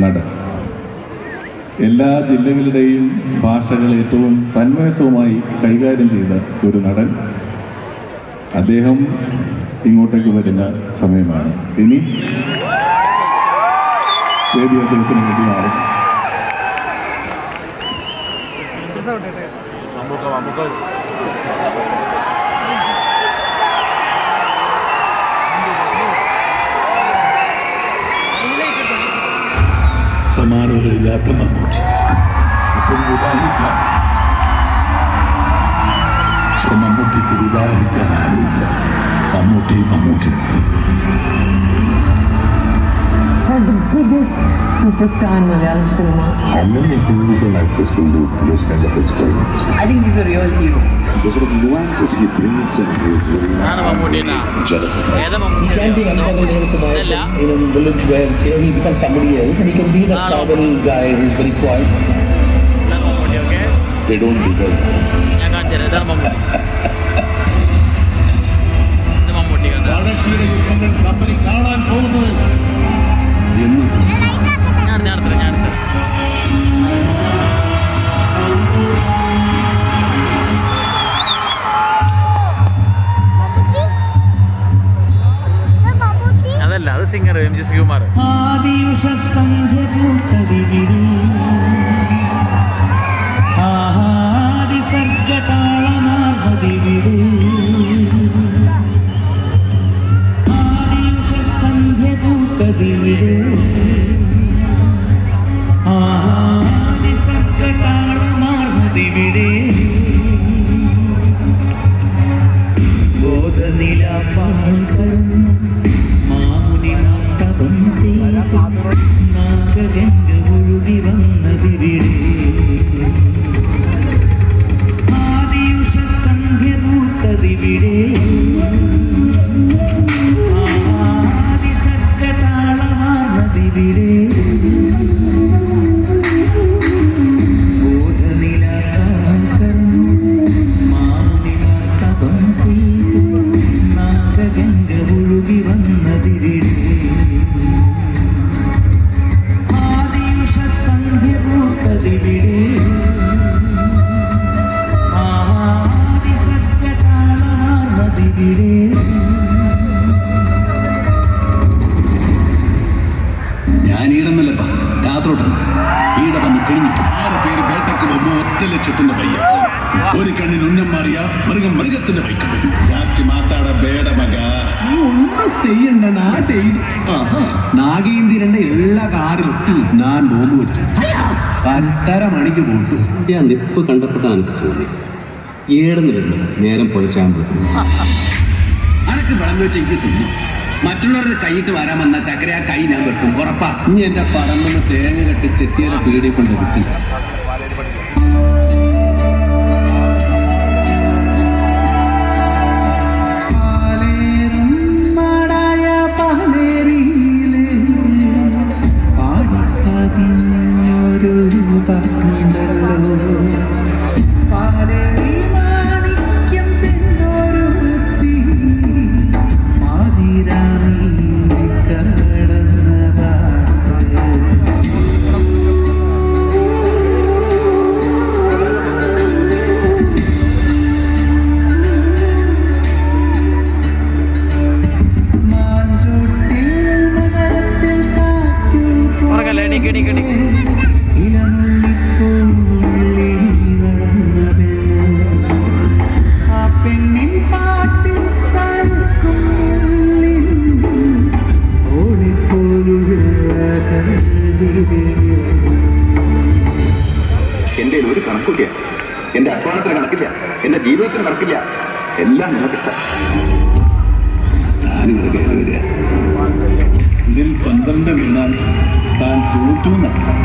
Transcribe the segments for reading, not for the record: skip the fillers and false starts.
നടൻ എല്ലാ ജില്ലകളുടെയും ഭാഷകൾ ഏറ്റവും തന്മയത്വമായി കൈകാര്യം ചെയ്ത ഒരു നടൻ. അദ്ദേഹം ഇങ്ങോട്ടേക്ക് വരുന്ന സമയമാണ്. ഇനി വേദി അദ്ദേഹത്തിന് വേണ്ടി മാറും. സമാനതകളില്ലാത്ത മമ്മൂട്ടി ഇപ്പോൾ വിവാഹിക്കാം. പക്ഷെ മമ്മൂട്ടിക്ക് വിവാഹിക്കാൻ ആരുമില്ല. Mammootty The biggest superstar in Malayalam cinema. How many individual actors can do those kind of experiments? I think he's a real hero. The sort of nuances he brings in is very jealous of. He can be unfamiliar in a village where he becomes somebody else, and he can be that tribal guy who's very quiet. They don't deserve that. പഴശ്ശിയുടെ യുദ്ധങ്ങൾ company കാണാൻ പോകുന്നത് എന്ന് അതല്ല, അത് singer MG. Sreekumar. ഒഴുകി വന്നതിവിടെ ആദിയുഷ സന്ധ്യ പൂത്തതിവിടെ ആദിസർഗതാളമാർന്നതിവിടെ ബോധനിലാക്കാക്കർ മാമുനിമാർ തപം ചെയ്തു നാഗഗംഗ ഒഴുകി വന്നതിവിടെ ഞാൻ ഈടന്നല്ലപ്പാ, കാസർഗോട്ടാണ്. ഈട വന്ന് കിണിഞ്ഞു 6 പേര് വേട്ടക്ക് പോകുമ്പോൾ ഒറ്റ ലക്ഷത്തിന്റെ പയ്യ. ഒരു കണ്ണിന് ഉന്നം മാറിയ മൃഗത്തിന്റെ ബൈക്ക് പോയി. ജാസ്തി മാത്താട ബേട മക. നീ ഒന്നും ചെയ്യണ്ട, ഞാൻ ചെയ്തു. നാഗേന്ദ്രന്റെ എല്ലാ കാറിലും ഞാൻ ബോംബ് വെച്ചു. 2:30 മണിക്ക് പോട്ടു. ആ നിപ്പ് കണ്ടപ്പോഴാണ് എനിക്ക് തോന്നി ഏടെന്ന് വരുന്നത് നേരം പൊളിച്ചാകുമ്പോൾ അനക്ക് പടം വെച്ച് എനിക്ക് തിന്നു. മറ്റുള്ളവരുടെ കൈയിട്ട് വരാൻ വന്ന ചക്കര ആ കൈ ഞാൻ വെക്കും, ഉറപ്പാ. ഇനി എൻ്റെ പറമ്പിന് തേങ്ങ കെട്ടി ചെട്ടിയരെ പീടിയെ കൊണ്ട് വിൽക്കും. എന്റെ ഒരു കണക്കില്ല, എന്റെ അധ്വാനത്തിന് കണക്കില്ല, എന്റെ ജീവിതത്തിന് കണക്കില്ല, എല്ലാം നിനക്കിട്ട. ഞാനിവിടെ കയറി വരിക. ഇതിൽ 12 വീണാൽ താൻ തോറ്റു നടക്കാം.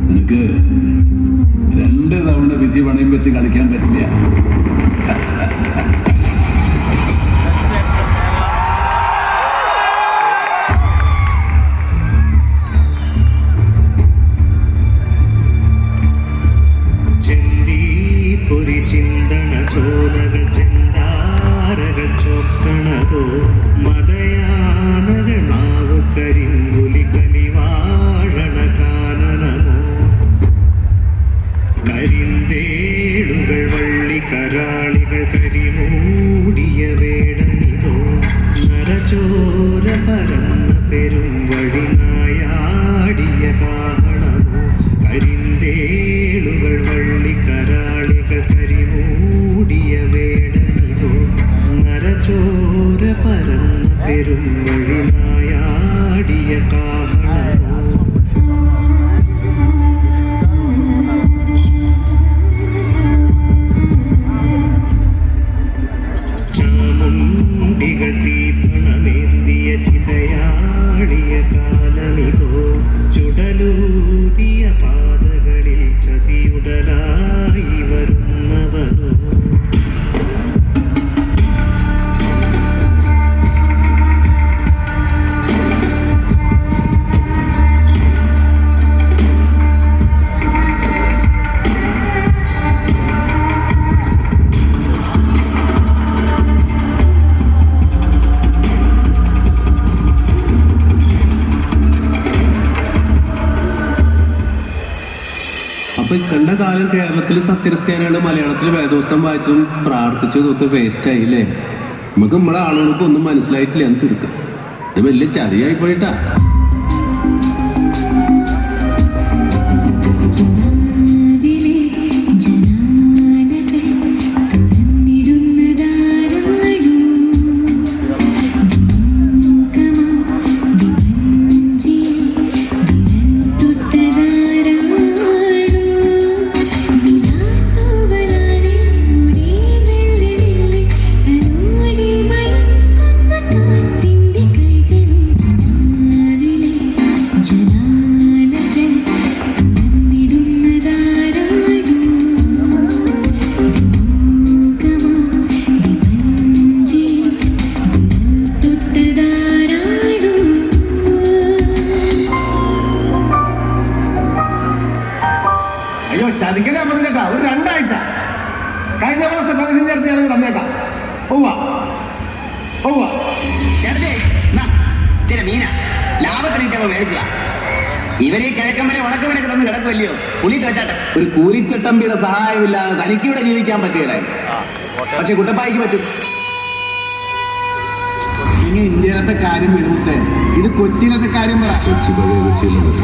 നിനക്ക് 2 തവണ വിധി പണയം വെച്ച് കളിക്കാൻ പറ്റില്ല. അപ്പൊ ഇക്കണ്ട കാലം കേരളത്തിൽ സത്യക്രിസ്ത്യാനികളുടെ മലയാളത്തിൽ വേദോസ്തം വായിച്ചതും പ്രാർത്ഥിച്ചതും ഒക്കെ വേസ്റ്റ് ആയില്ലേ? നമുക്ക് നമ്മളെ ആളുകൾക്ക് ഒന്നും മനസ്സിലായിട്ടില്ല എന്ന് ചുരുക്കം. ഇത് വലിയ ചതിയായി പോയിട്ടാ. ചതിക്കലേ പറഞ്ഞേട്ടാ, ഒരു 2 ആഴ്ച കഴിഞ്ഞ മാസം 15 തന്നേട്ടാ. മീന ലാഭത്തിന് കിട്ടിയപ്പോ മേടിച്ചതാ. ഇവര് ഈ കിഴക്കമ്പലെ ഉണക്കവനൊക്കെ തന്ന് കിടക്കുമല്ലയോ പുലിട്ട് വെച്ചാട്ടെ. ഒരു കൂലിച്ചട്ടമ്പിയുടെ സഹായമില്ലാതെ തനിക്കിവിടെ ജീവിക്കാൻ പറ്റുകയില്ലായിരുന്നു. പക്ഷെ കുട്ടപ്പായിക്ക് പറ്റും. ഇനി ഇന്ത്യയിലത്തെ കാര്യം വിടുമ്പത്തെ ഇത് കൊച്ചിയിലത്തെ കാര്യം പറ. കൊച്ചി പഴയ കൊച്ചിയിലുള്ളത്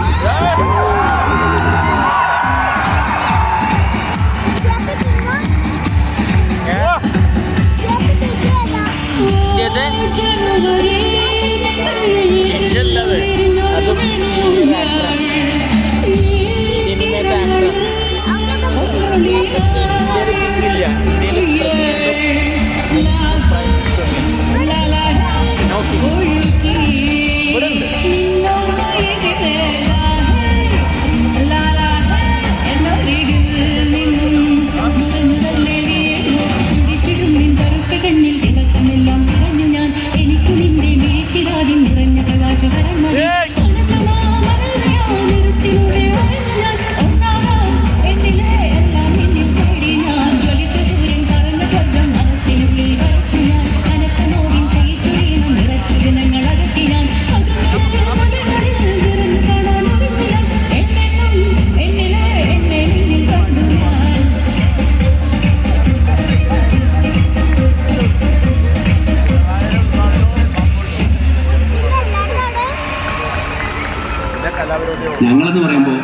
ഞങ്ങളെന്ന് പറയുമ്പോൾ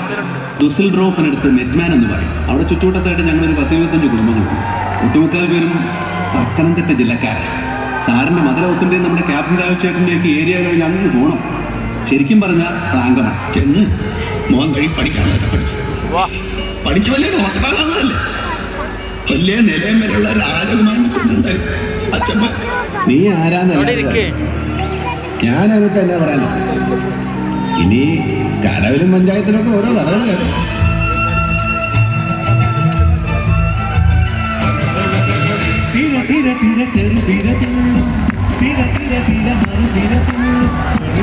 ദുസൽഡോർഫിനടുത്ത് നെറ്റ്മാൻ എന്ന് പറയും. അവിടെ ചുറ്റുവട്ടത്തായിട്ട് ഞങ്ങളൊരു 10-25 കുടുംബങ്ങളുണ്ട്. ഒട്ടുമുക്കാൽ പേരും പത്തനംതിട്ട ജില്ലക്കാരാണ്. സാറിൻ്റെ മദർ ഹൗസിൻ്റെയും നമ്മുടെ ക്യാപ്റ്റൻ രാജുചേട്ടൻ്റെയൊക്കെ ഏരിയ കഴിഞ്ഞ് അങ്ങ് പോകണം. ശരിക്കും പറഞ്ഞാൽ റാങ്കമാണ്. ചെന്ന് മോൻ കഴി പഠിക്കാനുള്ളതൊക്കെ പഠിച്ചു വലിയ ഡോക്ടറാണല്ലേ, വലിയ നിലയം വരെയുള്ള രാജകുമാരൻ. നീ ആരാന്നല്ല, ഞാനതിനൊക്കെ എന്നാ പറയാനോ. ഇനി കടവിലും പഞ്ചായത്തിലൊക്കെ ഓരോ കഥകൾ കേട്ടോ. തീര തീര തീര ചെറു തീര തീര തീര തീര മറു തീര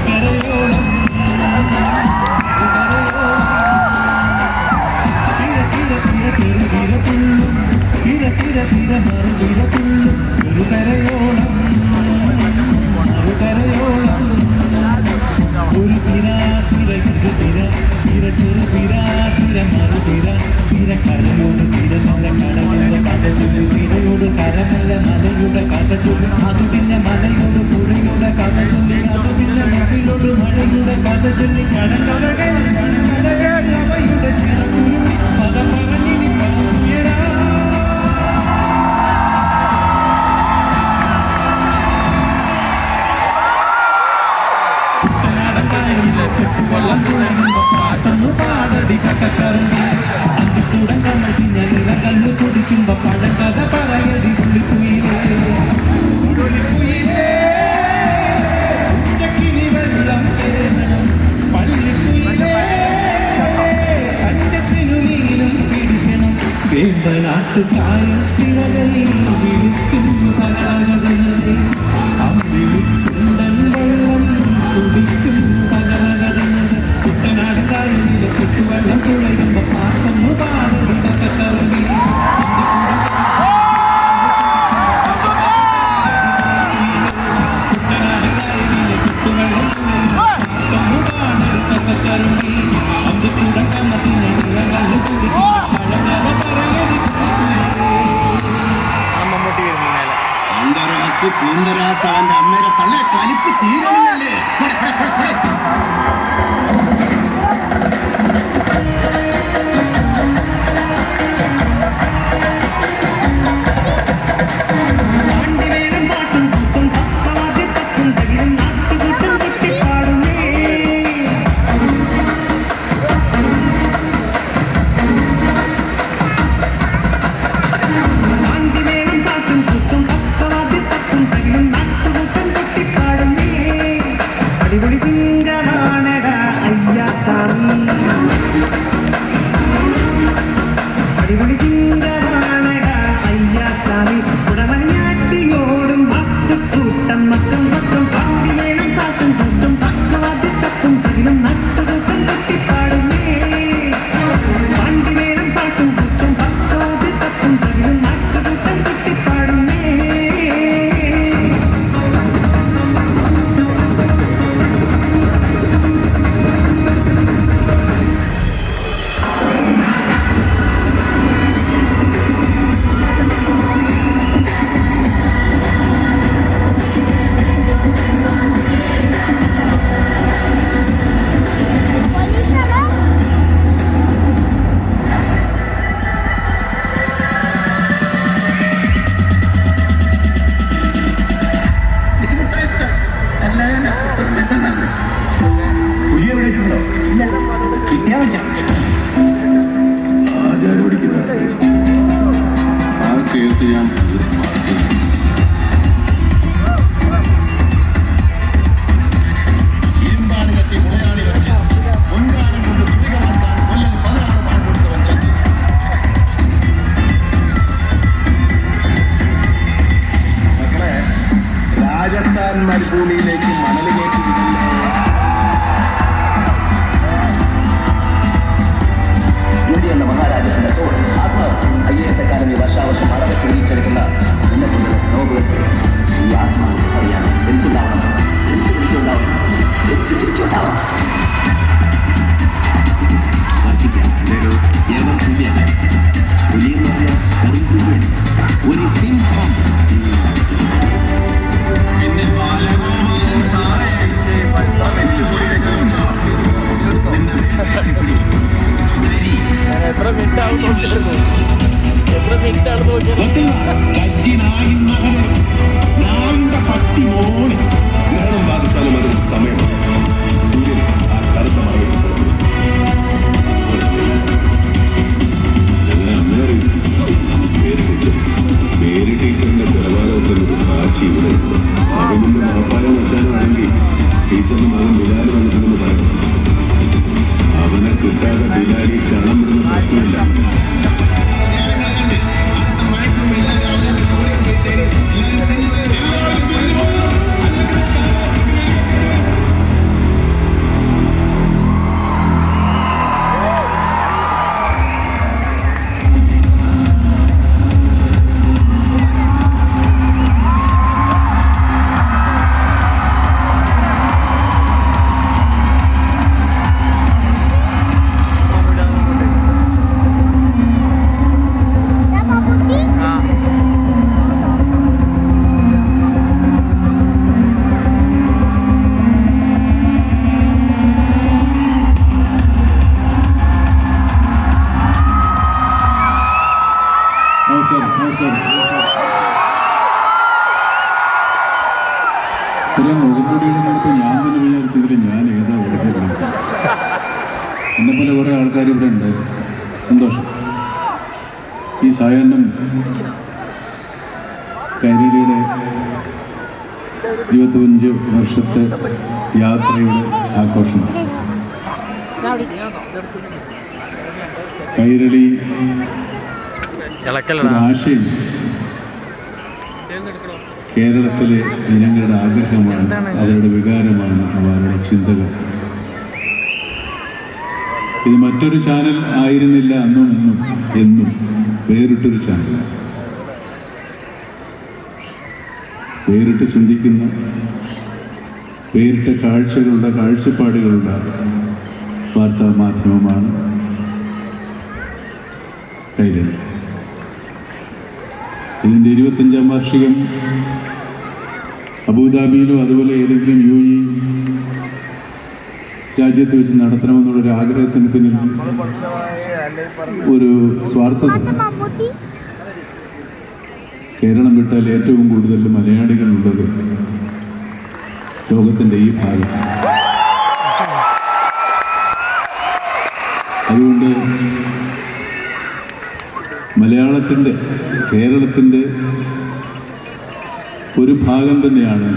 കരയോളം തീര തീര തീര ചെറു തീര തീര തീര തീര മറു തീര ചെറു കരയോളം മറുകരയോളം ഒരു തീര തീര ഇരു തീര തീര ചെറു തീര തീര മറു തീര തീര കരയോട് തീര തീര കടയുടെ കഥ ചൊല്ലി തീരയോട് കരമല്ല മലയുടെ കഥ ചൊല്ലി അത് പിന്നെ മലയോട് പുഴയുടെ കഥ ചൊല്ലി അത് പിന്നെ മലയോട് മഴയുടെ കഥ ചൊല്ലി കടങ്കഥകൾ അവയുടെ ചിറകുരുമി പദം പറഞ്ഞിനി പദമുയരാ. പാടടി കട്ടക്കറുമ്പി അന്തിക്കൂടങ്ങൾ തിഞ്ഞിറകല്ല് കുടിക്കുമ്പോ പഴങ്കഥ പറയടി ഉള്ളിക്കുയിലേ ഉള്ളിക്കുയിലേ ഉച്ചക്കിനി വെള്ളം തേരണം പള്ളിക്കുയിലേ അഞ്ചത്തിനു നീലും പിടിക്കണം വേമ്പനാട്ടുകാരൻ തിരകളിൽ വിളിക്കുന്നു പകരകഥനത്തെ അമ്പിളിച്ചുണ്ടൻ വെള്ളം കുടിക്കുന്നു പകരകഥനത്തെ കുട്ടനാട് കായലിലെ കുട്ടുവെള്ളം തുളയുമ്പോ പാട്ടൊന്നു പാടടി കറങ്ങി കുട്ടനാട് കായലിലെ കുട്ടുവെള്ളം തുളയുമ്പോ പാട്ടൊന്നു പാടടി കറങ്ങി അന്ത് കൂടെ കമ്മത്തിനെ കുടിക്കുന്നു ഈ പൂന്തരാത്ത അവന്റെ അമ്മയുടെ തള്ളെ കലിപ്പ് തീരമില്ലല്ലേ. ആ കേസ് ഞാൻ ഇരുമ്പാണി കത്തി മുളയാണി വെച്ച് മുൻകാലം കൊണ്ട് ചുരിക മാറ്റാൻ കൊല്ലം 16 പാൻ കൊടുത്തവൻ ചത്തു. മക്കളെ, രാജസ്ഥാൻ മരുഭൂമിയിലേക്ക് മണൽ കയറ്റി ഇന്ത്യ എന്ന മഹാരാജ്യത്തിന്റെ തോൾ ആത്മ IAS അക്കാദമി വർഷാവർഷം അളവ് തെളിയിച്ചെടുക്കുന്ന ഉന്നതങ്ങളുടെ നോബുകൾക്ക് ഈ ആത്മ അറിയാൻ എന്തുണ്ടാവണം, എന്ത് തിരിച്ചുണ്ടാവണം, എന്ത് തിരിച്ചുണ്ടാവണം. ഒരു സിംഹം പിന്നെ എത്ര മിനിറ്റ് ആവും നോക്കിയിരുന്നു, എത്ര മിനിറ്റ് ആണ് നോക്കിയത്. പട്ടി മോണി ഗ്രഹണം ബാധിച്ചാലും അതിന് സമയം സൂര്യൻ ആ കറുത്ത മറവിൽ പേര് ടീച്ചറിന്റെ കൊലപാതകത്തിന് ഒരു സാക്ഷി ഇവിടെ മകനിന്റെ മാപ്പാലം വെച്ചാനാണെങ്കിൽ ടീച്ചറിന്റെ മകൻ ബിലാൽ വന്നിട്ടുണ്ടെന്ന് പറയുന്നു. അവനെ കിട്ടാതെ ബിലാലി ക്ഷണം വിടുന്ന പ്രശ്നമില്ല. ഇത്രയും മുഖംമൂടിയുടെ നടത്ത് ഞാൻ തന്നെ വിചാരിച്ചതിൽ ഞാൻ ഏതാ കൊടുക്കുന്നത്. എന്നെപ്പോലെ കുറേ ആൾക്കാർ ഇവിടെ ഉണ്ടായിരുന്നു. സന്തോഷം. ഈ സായാഹ്നം കൈരളിയുടെ 25 വർഷത്തെ യാത്രയുടെ ആഘോഷമാണ്. കൈരളി ഒരു ആശയം കേരളത്തിലെ ജനങ്ങളുടെ ആഗ്രഹമാണ്, അവരുടെ വികാരമാണ്, അവരുടെ ചിന്തകൾ. ഇത് മറ്റൊരു ചാനൽ ആയിരുന്നില്ല അന്നും ഇന്നും എന്നും. വേറിട്ടൊരു ചാനൽ, വേറിട്ട് ചിന്തിക്കുന്ന, വേറിട്ട കാഴ്ചകളുടെ, കാഴ്ചപ്പാടുകളുടെ വാർത്താ മാധ്യമമാണ് കൈരളി. ഇതിൻ്റെ 25-ാം വാർഷികം അബുദാബിയിലോ അതുപോലെ ഏതെങ്കിലും UAE രാജ്യത്ത് വെച്ച് നടത്തണമെന്നുള്ളൊരു ആഗ്രഹത്തിന് പിന്നിൽ ഒരു സ്വാർത്ഥത. കേരളം വിട്ടാൽ ഏറ്റവും കൂടുതൽ മലയാളികളുള്ളത് ലോകത്തിൻ്റെ ഈ ഭാഗത്ത്. അതുകൊണ്ട് മലയാളത്തിൻ്റെ, കേരളത്തിൻ്റെ ഒരു ഭാഗം തന്നെയാണ്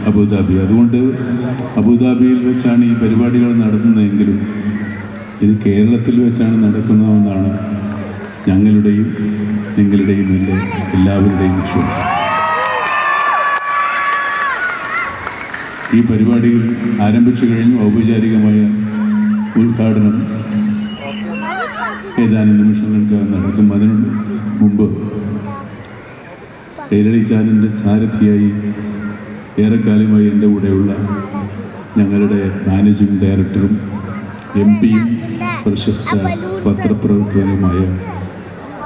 അബുദാബി. അതുകൊണ്ട് അബുദാബിയിൽ വെച്ചാണ് ഈ പരിപാടികൾ നടത്തുന്നതെങ്കിലും ഇത് കേരളത്തിൽ വെച്ചാണ് നടക്കുന്നതെന്നാണ് ഞങ്ങളുടെയും നിങ്ങളുടെയും എല്ലാവരുടെയും വിശ്വാസം. ഈ പരിപാടികൾ ആരംഭിച്ചു കഴിഞ്ഞു. ഔപചാരികമായ ഉദ്ഘാടനം ഏതാനും നിമിഷങ്ങൾക്ക് നടക്കും. അതിനു മുമ്പ് കൈരളി ചാനലിൻ്റെ സാരഥിയായി ഏറെക്കാലമായി എൻ്റെ കൂടെയുള്ള ഞങ്ങളുടെ മാനേജിംഗ് ഡയറക്ടറും MP-യും പ്രശസ്ത പത്രപ്രവർത്തകനുമായ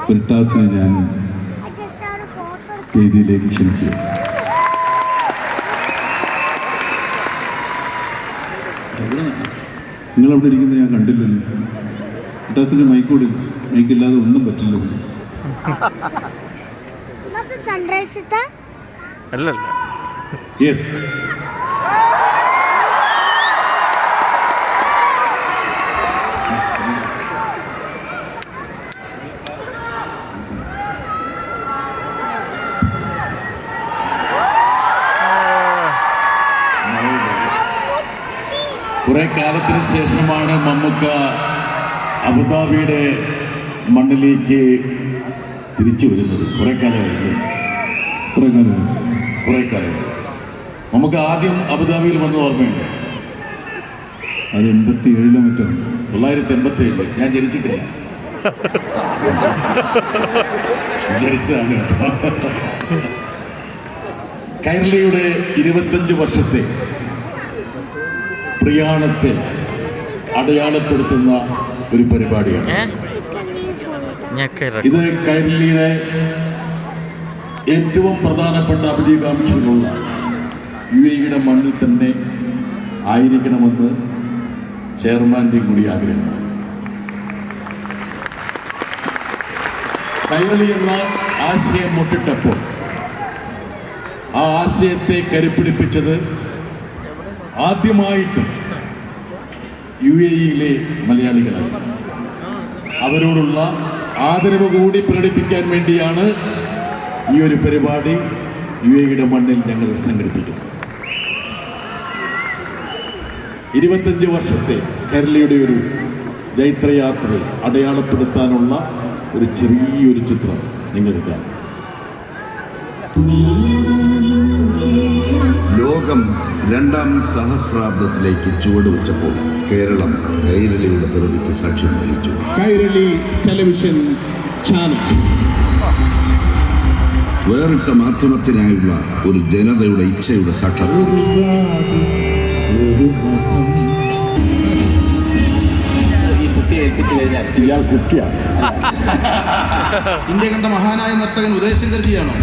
ബ്രിട്ടാസിനെ ഞാൻ വേദിയിലേക്ക് ക്ഷണിക്കുക. നിങ്ങളവിടെ ഇരിക്കുന്നത് ഞാൻ കണ്ടില്ലല്ലോ. ബ്രിട്ടാസിൻ്റെ മൈക്കില്ലാതെ ഒന്നും പറ്റില്ല. അല്ലല്ല യെസ്, കുറെ കാലത്തിന് ശേഷമാണ് മമ്മൂക്ക അബുദാബിയുടെ മണ്ണിലേക്ക് തിരിച്ചു വരുന്നത്. കുറെ കാലമായി. നമുക്ക് ആദ്യം അബുദാബിയിൽ വന്നത് ഓർമ്മയുണ്ട്. അത് 87 മറ്റോ. 987. ഞാൻ ജനിച്ചിട്ടില്ല, ജനിച്ചതാണ്. കൈരളിയുടെ 25 വർഷത്തെ പ്രയാണത്തെ അടയാളപ്പെടുത്തുന്ന ഒരു പരിപാടിയാണ് ഇത്. കൈരളിയുടെ ഏറ്റവും പ്രധാനപ്പെട്ട അഭികാംക്ഷകളുള്ള UAE മണ്ണിൽ തന്നെ ആയിരിക്കണമെന്ന് ചെയർമാൻ്റെ കൂടി ആഗ്രഹമാണ്. കൈരളി എന്ന ആശയം മുട്ടിട്ടപ്പോൾ ആ ആശയത്തെ കരുപ്പിടിപ്പിച്ചത് ആദ്യമായിട്ട് UAE മലയാളികളായി. അവരോടുള്ള ആദരവ് കൂടി പ്രകടിപ്പിക്കാൻ വേണ്ടിയാണ് ഈ ഒരു പരിപാടി UAE മണ്ണിൽ ഞങ്ങൾ സംഘടിപ്പിക്കുന്നത്. 25 വർഷത്തെ കേരളയുടെ ഒരു ജൈത്രയാത്രയെ അടയാളപ്പെടുത്താനുള്ള ഒരു ചെറിയൊരു ചിത്രം നിങ്ങൾക്ക് കാണാം. ലോകം 2ാം സഹസ്രാബ്ദത്തിലേക്ക് ചുവടുവെച്ചപ്പോൾ കേരളം കൈരളിയുടെ പിറവിക്ക് സാക്ഷ്യം വഹിച്ചു. കൈരളി ടെലിവിഷൻ ചാനൽ വേറിട്ട മാധ്യമത്തിനായുള്ള ഒരു ജനതയുടെ ഇച്ഛയുടെ സാക്ഷാത്കാരം. ഇന്ത്യ കണ്ട മഹാനായ നർത്തകൻ ഉദയശങ്കർജിയാണോ?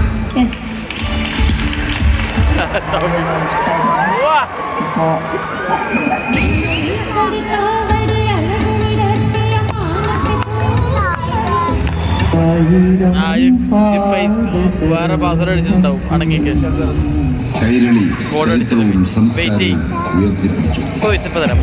വേറെ പാസ്വേഡ് അടിച്ചിട്ടുണ്ടാവും. അടങ്ങിക്ക് കൈരളി ചരിത്രവും സംസ്കാരവും ഉയർത്തിപ്പിടിച്ചു. ഇപ്പൊ തരാം.